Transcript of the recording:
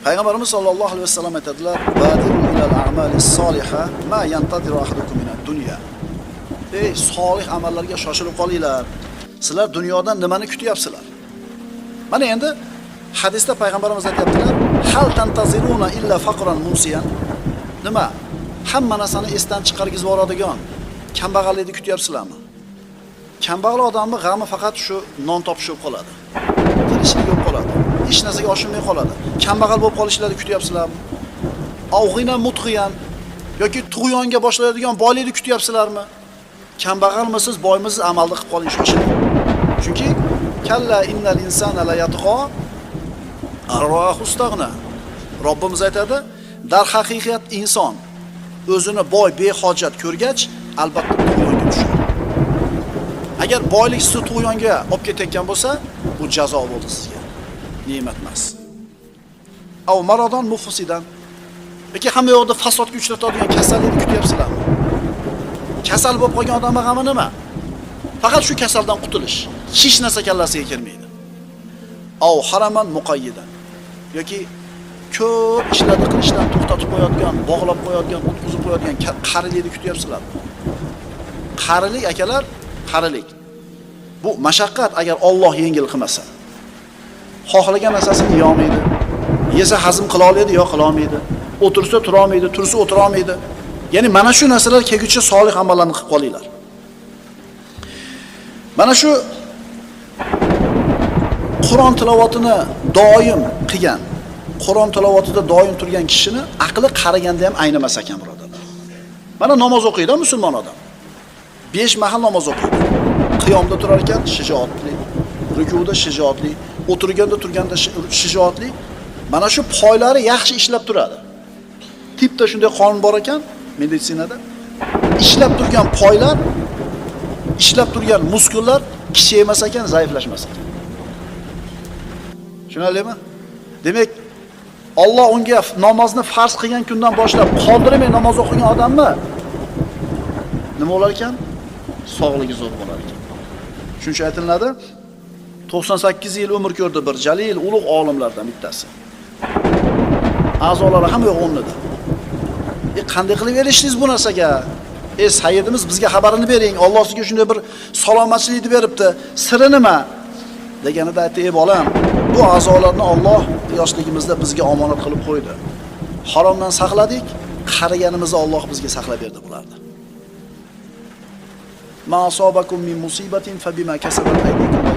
Payg'ambarimiz sollallohu alayhi vasallam aytadilar: "Badiru ilal a'malis soliha ma yantadiru ahadukum minad dunya." Ey solih amallarga shoshilib qolinglar. Sizlar dunyodan nimani kutyapsizlar? Mana endi hadisda payg'ambarimiz aytadilar: "Hal tantaziruna illa faqran musiyan." Nima? Hamma narsani esdan chiqargizib yuboradigan kambag'allikni kutyapsizlarmi? Kambag'al odamning g'ami faqat shu non topish bo'lib qoladi. Tirishlik bo'lib qoladi. Hech narsaga oshilmay qoladi. Kambag'al bo'lib qolishlarni kutyapsizlarmi? Avg'ina mutg'iyan yoki tug'yonga boshlaydigan boylikni kutyapsizlarmi? Kambag'almisiz, boymisiz amalni qilib qoling shoshiling. Chunki kalla innal insana la yatgha arwahu istaghna. Robbimiz aytadi, dar haqiqat inson o'zini boy, behojat ko'rgach, albatta tug'yonga tushadi. Agar boylik sizni tug'yonga olib ketayotgan bo'lsa, bu jazo bo'ldi sizga. Ne'mat emas. Aw maradon mufsidan. Yoki hamma yoqda fasodga uchratadigan kasallikni kutyapsizlarmi? Kasal bo'lib qolgan odamning g'ami nima? Faqat shu kasaldan qutulish. Hech narsa kallasiga kirmaydi. Aw haraman muqayyidan. Yoki ko'p ishlarni qilishdan to'xtatib qo'yadigan, bog'lab qo'yadigan, o'tkazib qo'yadigan qarilikni kutyapsizlar. Qarilik akalar, qarilik. Bu mashaqqat agar Alloh yengil qilmasa. Xohlagan narsasini yeyolmaydi. Yesa hazm qila oladi, yo qila olmaydi. O'tirsa tura olmaydi, tursa o'tira olmaydi. Ya'ni mana shu narsalar kelguncha solih amallarni qilib qolinglar. Mana shu Qur'on tilovatini doim qilgan, Qur'on tilovatida doim turgan kishini aqli qaraganda ham aynamas ekan, birodarlar. Mana namoz o'qiydi musulmon odam. 5 mahal namoz o'qiydi. Qiyomda turar ekan shijoatli, rukuda shijoatli, o'tirganda turganda shijoatli. Mana shu poylari yaxshi ishlab turadi. Tipda shunday qonun bor ekan meditsinada. Ishlab turgan poylar, ishlab turgan muskullar kichaymas ekan, zaiflashmas ekan. Tushunarlimi? Demak, Alloh unga namozni farz qilgan kundan boshlab qoldirmay namoz o'qigan odamni nima bo'lar ekan? Sog'ligi zo'r bo'lar ekan. Shuning uchun aytiladi, 98 yil umr ko'rdi bir jalil ulug' olimlardan bittasi. A'zolari ham yo'q o'rnida. Qanday qilib erishdingiz bu narsaga? Sayyidimiz bizga xabarini bering. Alloh sizga shunday bir salomatchilikni beribdi. Siri nima? Deganida aytdi: "Ey bolam, bu a'zolarni Alloh yoshligimizda bizga omonat qilib qo'ydi. Haromdan saqladik, qariganimizda Alloh bizga saqlab berdi bularni. Ma asobakum min musibatin fa bima kasabat aydikum